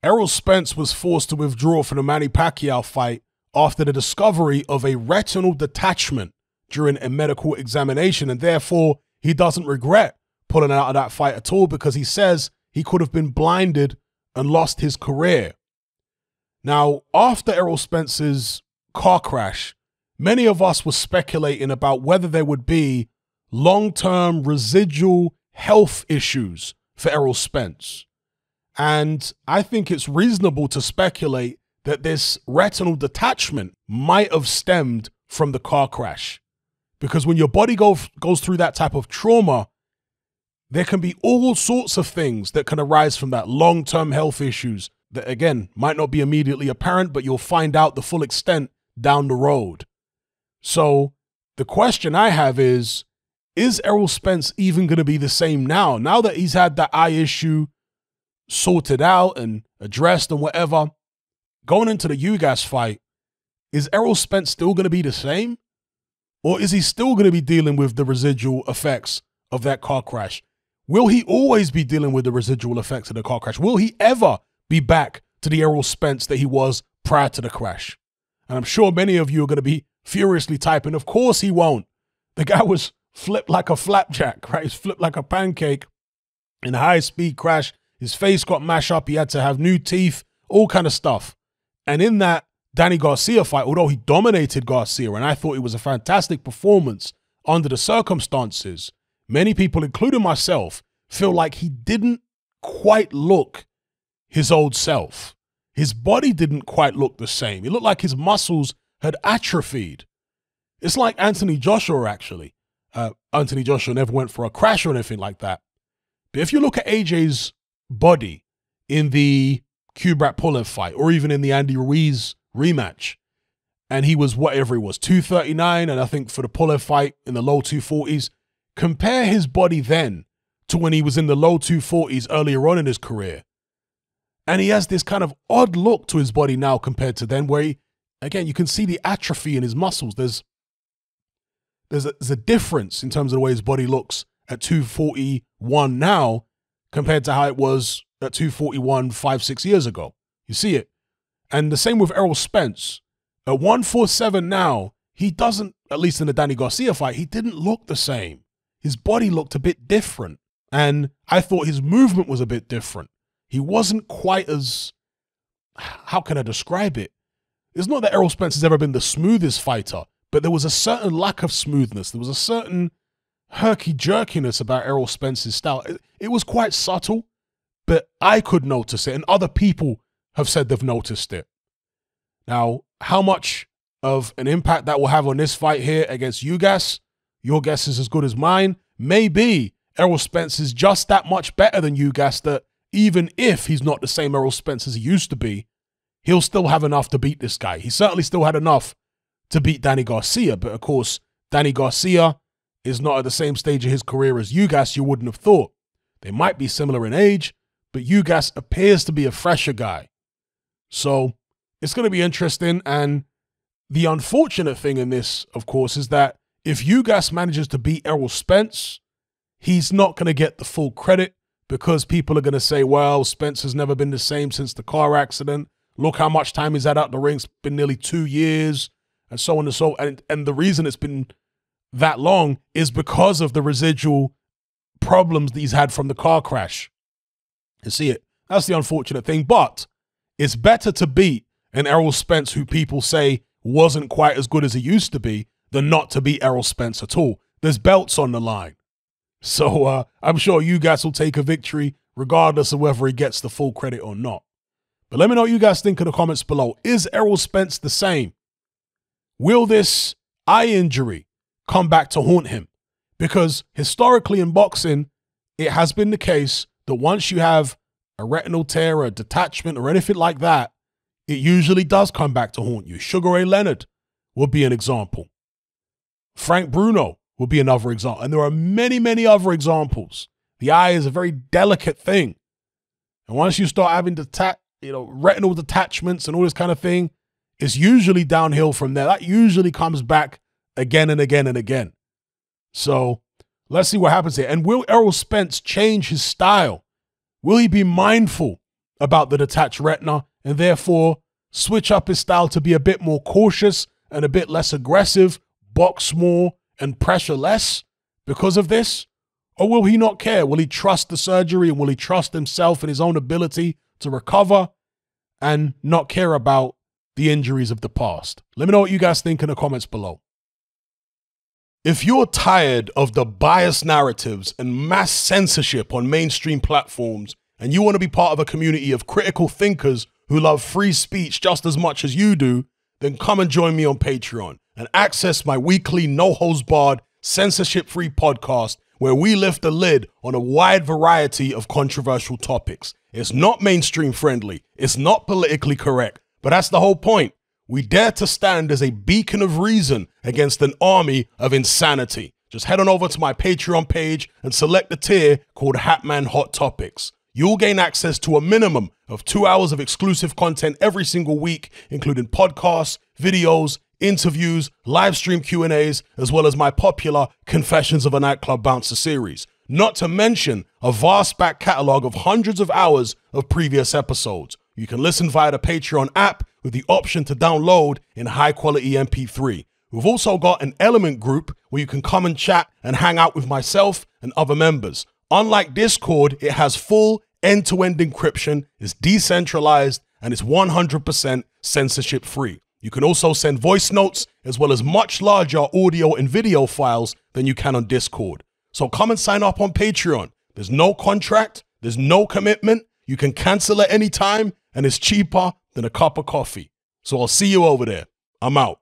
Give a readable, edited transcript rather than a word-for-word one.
Errol Spence was forced to withdraw from the Manny Pacquiao fight after the discovery of a retinal detachment during a medical examination, and therefore he doesn't regret pulling out of that fight at all because he says he could have been blinded and lost his career. Now, after Errol Spence's car crash, many of us were speculating about whether there would be long-term residual health issues for Errol Spence. And I think it's reasonable to speculate that this retinal detachment might have stemmed from the car crash. Because when your body goes through that type of trauma, there can be all sorts of things that can arise from that, long-term health issues that, again, might not be immediately apparent, but you'll find out the full extent down the road. So the question I have is Errol Spence even going to be the same now? Now that he's had that eye issue sorted out and addressed and whatever, going into the Ugas fight, is Errol Spence still going to be the same? Or is he still going to be dealing with the residual effects of that car crash? Will he always be dealing with the residual effects of the car crash? Will he ever be back to the Errol Spence that he was prior to the crash? And I'm sure many of you are going to be furiously typing, of course he won't. The guy was flipped like a flapjack, right? He's flipped like a pancake in a high-speed crash. His face got mashed up. He had to have new teeth, all kind of stuff. And in that Danny Garcia fight, although he dominated Garcia, and I thought it was a fantastic performance under the circumstances, many people, including myself, feel like he didn't quite look his old self. His body didn't quite look the same. It looked like his muscles had atrophied. It's like Anthony Joshua, actually. Anthony Joshua never went for a crash or anything like that. But if you look at AJ's body in the Kubrat Pulev fight, or even in the Andy Ruiz rematch, and he was whatever he was, 239, and I think for the Pulev fight in the low 240s, compare his body then to when he was in the low 240s earlier on in his career. And he has this kind of odd look to his body now compared to then, where he, again, you can see the atrophy in his muscles. There's a difference in terms of the way his body looks at 241 now compared to how it was at 241 5-6 years ago. You see it. And the same with Errol Spence. At 147 now, he doesn't, at least in the Danny Garcia fight, he didn't look the same. His body looked a bit different. And I thought his movement was a bit different. He wasn't quite as, how can I describe it? It's not that Errol Spence has ever been the smoothest fighter, but there was a certain lack of smoothness. There was a certain herky-jerkiness about Errol Spence's style. It was quite subtle, but I could notice it, and other people have said they've noticed it. Now, how much of an impact that will have on this fight here against Ugas, your guess is as good as mine. Maybe Errol Spence is just that much better than Ugas that even if he's not the same Errol Spence as he used to be, he'll still have enough to beat this guy. He certainly still had enough to beat Danny Garcia, but of course, Danny Garcia is not at the same stage of his career as Ugas, you wouldn't have thought. They might be similar in age, but Ugas appears to be a fresher guy. So it's going to be interesting, and the unfortunate thing in this, of course, is that if Ugas manages to beat Errol Spence, he's not going to get the full credit because people are going to say, well, Spence has never been the same since the car accident. Look how much time he's had out the ring. It's been nearly 2 years, and so on and so on. And the reason it's been that long is because of the residual problems that he's had from the car crash. You see it? That's the unfortunate thing. But it's better to beat an Errol Spence who people say wasn't quite as good as he used to be than not to beat Errol Spence at all. There's belts on the line. So I'm sure you guys will take a victory regardless of whether he gets the full credit or not. But let me know what you guys think in the comments below. Is Errol Spence the same? Will this eye injury come back to haunt him? Because historically in boxing, it has been the case that once you have a retinal tear, or a detachment, or anything like that, it usually does come back to haunt you. Sugar Ray Leonard would be an example. Frank Bruno would be another example. And there are many, many other examples. The eye is a very delicate thing. And once you start having retinal detachments and all this kind of thing, it's usually downhill from there. That usually comes back again and again and again. So let's see what happens here. And will Errol Spence change his style? Will he be mindful about the detached retina and therefore switch up his style to be a bit more cautious and a bit less aggressive, box more and pressure less because of this? Or will he not care? Will he trust the surgery and will he trust himself and his own ability to recover and not care about the injuries of the past? Let me know what you guys think in the comments below. If you're tired of the biased narratives and mass censorship on mainstream platforms and you want to be part of a community of critical thinkers who love free speech just as much as you do, then come and join me on Patreon and access my weekly no-holds-barred, censorship-free podcast where we lift the lid on a wide variety of controversial topics. It's not mainstream friendly, it's not politically correct, but that's the whole point. We dare to stand as a beacon of reason against an army of insanity. Just head on over to my Patreon page and select the tier called Hatman Hot Topics. You'll gain access to a minimum of 2 hours of exclusive content every single week, including podcasts, videos, interviews, live stream Q&As, as well as my popular Confessions of a Nightclub Bouncer series. Not to mention a vast back catalog of hundreds of hours of previous episodes. You can listen via the Patreon app with the option to download in high quality MP3. We've also got an Element group where you can come and chat and hang out with myself and other members. Unlike Discord, it has full end-to-end encryption, is decentralized, and is 100% censorship free. You can also send voice notes as well as much larger audio and video files than you can on Discord. So come and sign up on Patreon. There's no contract, there's no commitment, you can cancel at any time, and it's cheaper than a cup of coffee. So I'll see you over there. I'm out.